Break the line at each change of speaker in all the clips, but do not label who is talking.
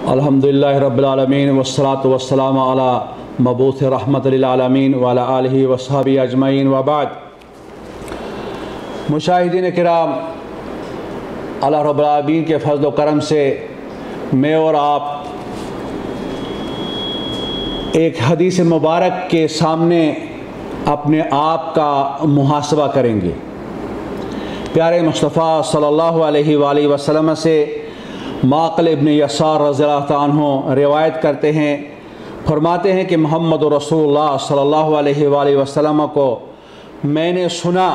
अल्हम्दुलिल्लाहि रब्बिल आलमीन वस्सलातु वस्सलामु अला मबूस रहमतल लिल आलमीन व अला आलिहि व अस्हाबिहि अजमईन व बाद। मुशाहिदीन किराम, अल्लाह रब्बुल आलमीन के फज़ल व करम से मैं और आप एक हदीस मुबारक के सामने अपने आप का मुहासबा करेंगे। प्यारे मुस्तफ़ा सल्लल्लाहु अलैहि वसल्लम से माक़िल इब्न यसार रज़ियल्लाहु अन्हु रिवायत करते हैं, फरमाते हैं कि मोहम्मद रसूलुल्लाह सल्लल्लाहु अलैहि वसल्लम को मैंने सुना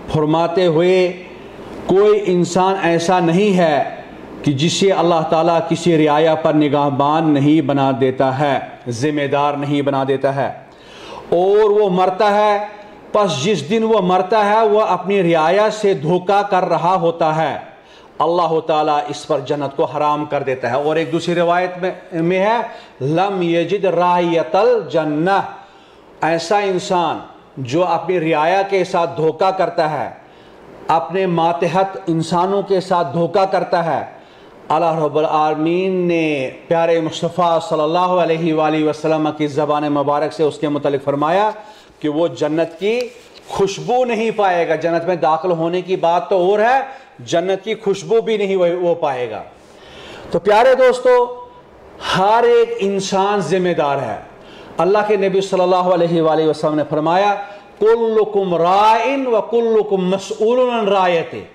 फरमाते हुए, कोई इंसान ऐसा नहीं है कि जिसे अल्लाह ताला किसी रियाया पर निगाहबान नहीं बना देता है, ज़िम्मेदार नहीं बना देता है, और वो मरता है। बस जिस दिन वो मरता है वह अपनी रियाया से धोखा कर रहा होता है, अल्लाह ताला इस पर जन्नत को हराम कर देता है। और एक दूसरी रिवायत में है लम यजिद रायतल जन्नह, ऐसा इंसान जो अपनी रियाया के साथ धोखा करता है, अपने मातहत इंसानों के साथ धोखा करता है, अल्लाह रब्बुल आलमीन ने प्यारे मुस्तफ़ा सल्लल्लाहु अलैहि वसल्लम की ज़बान मुबारक से उसके मुतल्लिक़ फरमाया कि वो जन्नत की खुशबू नहीं पाएगा। जन्नत में दाखिल होने की बात तो और है, जन्नत की खुशबू भी नहीं वो पाएगा। तो प्यारे दोस्तों, हर एक इंसान जिम्मेदार है। अल्लाह के नबी सल्लल्लाहु अलैहि वसल्लम ने फरमाया, कुल्लुकुम राइन व कुल्लुकुम मसऊलुन अन रायते,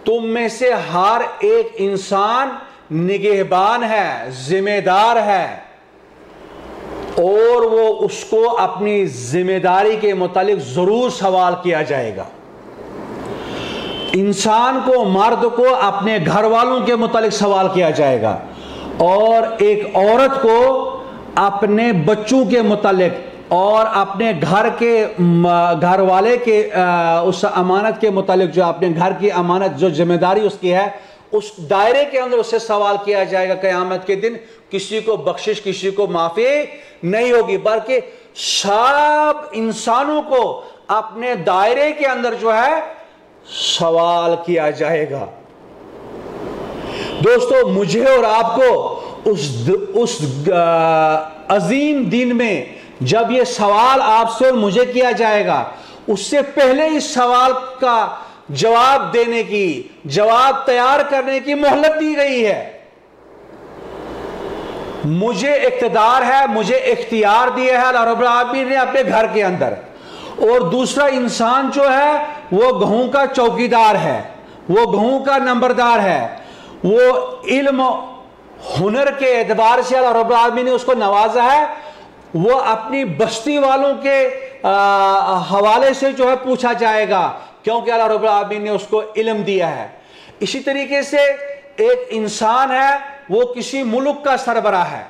तुम में से हर एक इंसान निगहबान है, जिम्मेदार है, और वो उसको अपनी जिम्मेदारी के मुतालिक जरूर सवाल किया जाएगा। इंसान को, मर्द को अपने घर वालों के मुतालिक सवाल किया जाएगा, और एक औरत को अपने बच्चों के मुतालिक और अपने घर वाले के उस अमानत के मुतालिक, जो अपने घर की अमानत, जो जिम्मेदारी उसकी है, उस दायरे के अंदर उससे सवाल किया जाएगा। क़यामत के दिन किसी को बख्शिश, किसी को माफ़ी नहीं होगी, बल्कि सब इंसानों को अपने दायरे के अंदर जो है सवाल किया जाएगा। दोस्तों, मुझे और आपको उस अजीम दिन में जब ये सवाल आपसे और मुझे किया जाएगा, उससे पहले इस सवाल का जवाब देने की, जवाब तैयार करने की मोहलत दी गई है। मुझे इख्तियार है, मुझे इख्तियार दिया है अल्लाह रब्बुल आलमीन ने अपने घर के अंदर, और दूसरा इंसान जो है वो गेहूं का चौकीदार है, वो गेहूं का नंबरदार है, वो इल्म हुनर के एतबार से अल्लाह रब्बुल आलमीन ने उसको नवाजा है, वो अपनी बस्ती वालों के हवाले से जो है पूछा जाएगा, क्योंकि अल्लाह रब्बुल आलमीन ने उसको इल्म दिया है। इसी तरीके से एक इंसान है, वो किसी मुल्क का सरबराह है,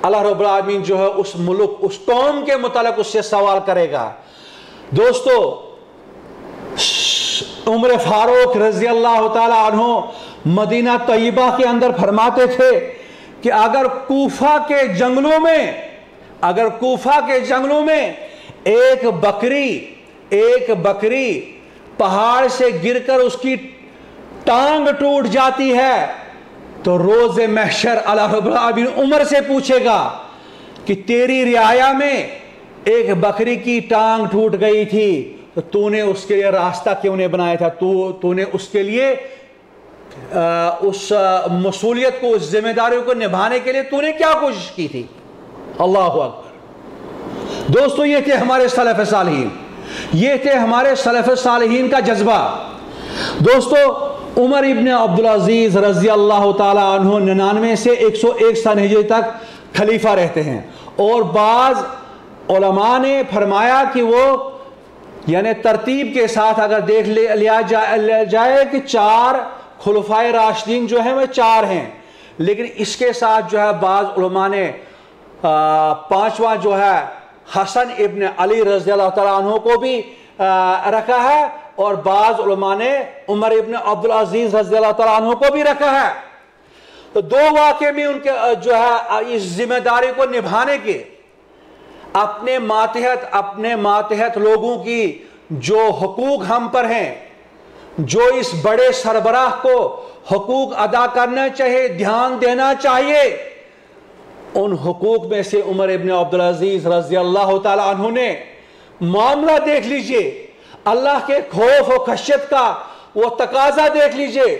अल्लाह रब्बुल आलमीन जो है उस मुल्क, उस कौम के मुतालिक उससे सवाल करेगा। दोस्तों, उमर फारूक रज़ी अल्लाह ताला अन्हु मदीना तैयबा के अंदर फरमाते थे कि अगर कूफा के जंगलों में एक बकरी पहाड़ से गिरकर उसकी टांग टूट जाती है, तो रोज़े महशर अल्लाह रब्बुल आलमीन उमर से पूछेगा कि तेरी रियाया में एक बकरी की टांग टूट गई थी, तो तूने उसके लिए रास्ता क्यों नहीं बनाया था? तूने उसके लिए उस मसूलियत को, उस जिम्मेदारी को निभाने के लिए तूने क्या कोशिश की थी? अल्लाह अकबर। दोस्तों, ये थे हमारे सलफ़ सालिहीन, ये थे हमारे सलफ़ सालिहीन का जज्बा। दोस्तों, उमर इब्न अब्दुल अजीज़ रज़ी अल्लाह ताला अन्हु 99 से 101 सन हिजरी तक खलीफा रहते हैं, और बाज़ उलमा ने फरमाया कि वो यानी तरतीब के साथ अगर देख लिया जाए कि 4 खुलफाए राशिदीन जो हैं वह 4 हैं, लेकिन इसके साथ जो है बाज़ उलमा ने 5वां जो है हसन इब्न अली रज़ी अल्लाह ताला अन्हु को भी रखा है, और बाज़ उलमा ने उमर इब्न अब्दुल अजीज़ रज़ी अल्लाह ताला अन्हु को भी रखा है। तो 2 वाक़े में उनके जो है इस जिम्मेदारी को निभाने के, अपने मातहत लोगों की जो हुकूक हम पर हैं, जो इस बड़े सरबराह को हुकूक अदा करना चाहिए, ध्यान देना चाहिए। उन हुकूक में से उमर इब्न अब्दुल अजीज रज़ी अल्लाह ताला अन्हु ने मामला देख लीजिए, अल्लाह के खौफ और खशियत का वो तकाजा देख लीजिए।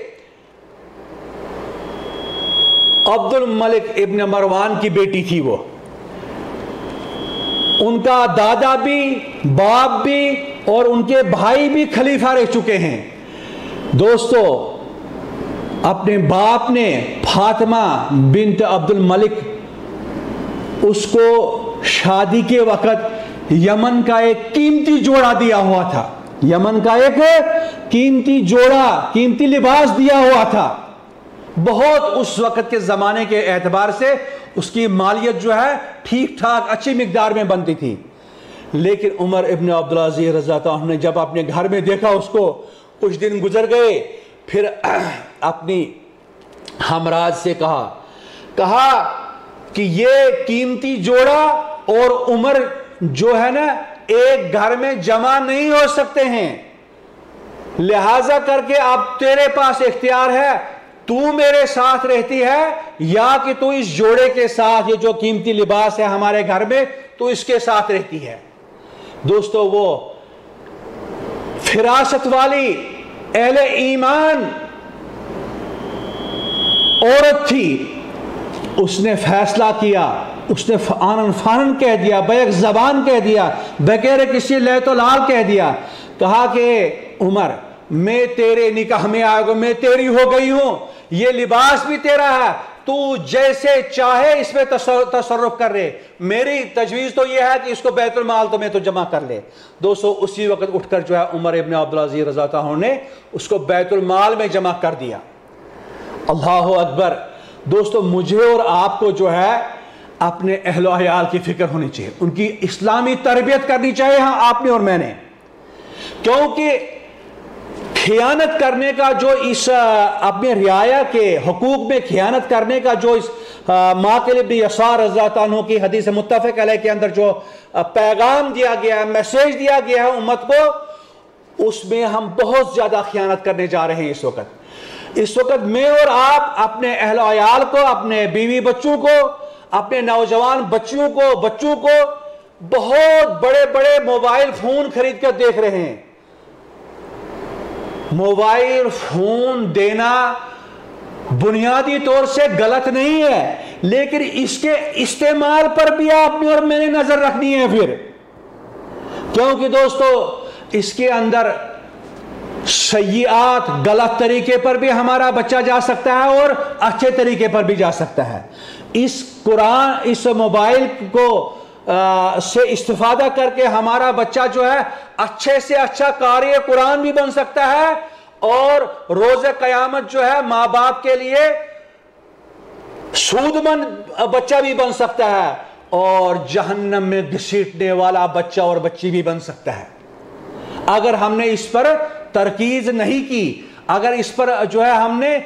अब्दुल मलिक इब्न मरवान की बेटी थी वो, उनका दादा भी, बाप भी और उनके भाई भी खलीफा रह चुके हैं। दोस्तों, अपने बाप ने फातिमा बिन्त अब्दुल मलिक, उसको शादी के वक़्त यमन का एक कीमती जोड़ा दिया हुआ था, यमन का एक कीमती जोड़ा, कीमती लिबास दिया हुआ था। बहुत उस वक़्त के ज़माने के एतबार से उसकी मालियत जो है ठीक ठाक अच्छी मिकदार में बनती थी। लेकिन उमर इब्न अब्दुल अजीज रज़ी अल्लाह अन्हु ने जब अपने घर में देखा उसको, कुछ दिन गुजर गए, फिर अपनी हमराज से कहा कि ये कीमती जोड़ा और उमर जो है ना एक घर में जमा नहीं हो सकते हैं, लिहाजा करके अब तेरे पास इख्तियार है, तू मेरे साथ रहती है या कि तू इस जोड़े के साथ, ये जो कीमती लिबास है हमारे घर में, तू इसके साथ रहती है। दोस्तों, वो फिरासत वाली अहले ईमान औरत थी, उसने फैसला किया, उसने आनन फानन कह दिया, बैक जबान कह दिया, बगैर किसी लैतो लाल कह दिया, कहा कि उमर, मैं तेरे निकाह में आया, मैं तेरी हो गई हूं, ये लिबास भी तेरा है, तू जैसे चाहे इसमें तसर्रुफ कर ले, मेरी तजवीज़ तो यह है कि इसको बैतुल माल तो मैं तो जमा कर ले। दोस्तों, उसी वक्त उठकर जो है उमर इब्न अब्दुल अजीज रज़ी अल्लाह अन्हु ने उसको बैतुल माल में जमा कर दिया। अल्लाहु अकबर। दोस्तों, मुझे और आपको जो है अपने अहलो अयाल की फिक्र होनी चाहिए, उनकी इस्लामी तरबियत करनी चाहिए, हाँ आपने और मैंने, क्योंकि खियानत करने का जो इस अपने रियाया के हुकूक में खियानत करने का जो इस माक़िल इब्न यसार रज़ी अल्लाह अन्हु की हदीस मुत्तफ़क़ अलैह के अंदर जो पैगाम दिया गया है, मैसेज दिया गया है उम्मत को, उसमें हम बहुत ज़्यादा खियानत करने जा रहे हैं। इस वक्त मैं और आप अपने अहलो अयाल को, अपने बीवी बच्चों को, अपने नौजवान बच्चों को बहुत बड़े बड़े मोबाइल फ़ोन खरीद कर देख रहे हैं। मोबाइल फोन देना बुनियादी तौर से गलत नहीं है, लेकिन इसके इस्तेमाल पर भी आपने और मैंने नजर रखनी है फिर, क्योंकि दोस्तों इसके अंदर सय्यात, गलत तरीके पर भी हमारा बच्चा जा सकता है और अच्छे तरीके पर भी जा सकता है। इस मोबाइल को से इस्तिफादा करके हमारा बच्चा जो है अच्छे से अच्छा कारी कुरान भी बन सकता है और रोज़े क़यामत जो है माँ बाप के लिए सूदमंद बच्चा भी बन सकता है और जहन्नम में घसीटने वाला बच्चा और बच्ची भी बन सकता है। अगर हमने इस पर तरकीज नहीं की, अगर इस पर जो है हमने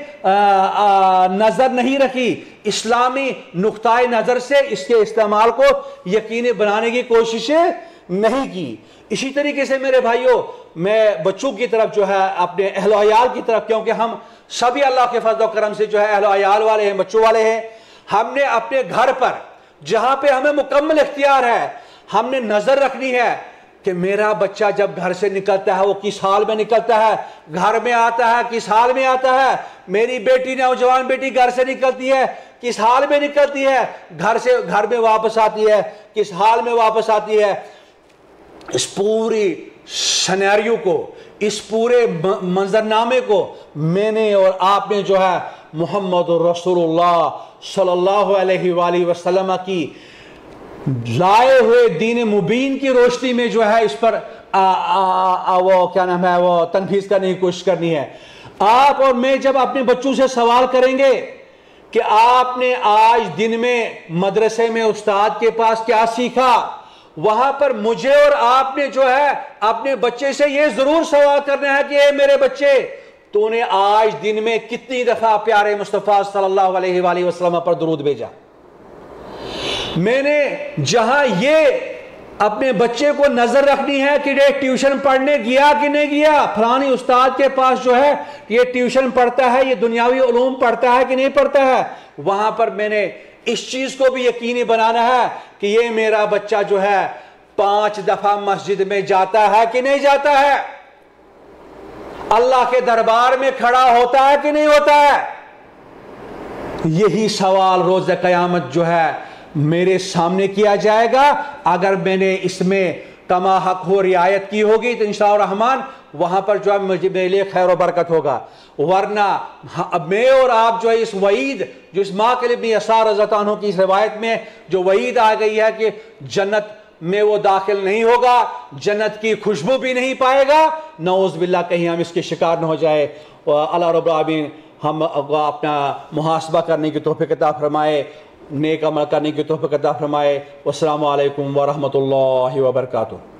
नजर नहीं रखी, इस्लामी नुक्ताए नजर से इसके इस्तेमाल को यकीनी बनाने की कोशिशें नहीं की। इसी तरीके से मेरे भाइयों, मैं बच्चों की तरफ जो है अपने अहलो अयाल की तरफ, क्योंकि हम सभी अल्लाह के फज़ल व करम से जो है अहलो अयाल वाले हैं, बच्चों वाले हैं, हमने अपने घर पर जहां पे हमें मुकम्मल इख्तियार है, हमने नजर रखनी है कि मेरा बच्चा जब घर से निकलता है वो किस हाल में निकलता है, घर में आता है किस हाल में आता है, मेरी बेटी नौजवान बेटी घर से निकलती है किस हाल में निकलती है, घर में वापस आती है किस हाल में वापस आती है। इस पूरी सिनेरियो को, इस पूरे मंजरनामे को मैंने और आपने जो है मोहम्मद रसूलुल्लाह सल्लल्लाहु अलैहि वसल्लम की लाए हुए दीन मुबीन की रोशनी में जो है इस पर वो क्या नाम है वो तनफीज करने की कोशिश करनी है। आप और मैं जब अपने बच्चों से सवाल करेंगे कि आपने आज दिन में मदरसे में उस्ताद के पास क्या सीखा, वहां पर मुझे और आपने जो है अपने बच्चे से ये जरूर सवाल करना है कि मेरे बच्चे, तूने आज दिन में कितनी दफा प्यारे मुस्तफा सल्लल्लाहु अलैहि वसल्लम पर दुरूद भेजा। मैंने जहां ये अपने बच्चे को नजर रखनी है कि ये ट्यूशन पढ़ने गया कि नहीं गया, फलानी उस्ताद के पास जो है ये ट्यूशन पढ़ता है, ये दुनियावी उलूम पढ़ता है कि नहीं पढ़ता है। वहां पर मैंने इस चीज को भी यकीनी बनाना है कि ये मेरा बच्चा जो है 5 दफा मस्जिद में जाता है कि नहीं जाता है, अल्लाह के दरबार में खड़ा होता है कि नहीं होता है। यही सवाल रोज़ क़यामत जो है मेरे सामने किया जाएगा। अगर मैंने इसमें कमा हक हो रियायत की होगी तो इंशाअल्लाह रहमान वहां पर जो है मुझे मेरे लिए खैर बरकत होगा। वरना मैं और आप जो है इस वईद जो इस माक़िल इब्न यसार रज़ियल्लाहु अन्हु की इस रिवायत में जो वईद आ गई है कि जन्नत में वो दाखिल नहीं होगा, जन्नत की खुशबू भी नहीं पाएगा, नऊज़ बिल्लाह कहीं हम इसके शिकार न हो जाए। अल्लाह रब्बुल आलमीन हम अपना मुहासबा करने की तौफ़ीक़ अता फरमाए, नेक अमल करने की तौफ़ीक़ अता फरमाए। वस्सलामु अलैकुम व रहमतुल्लाहि व बरकातुहू।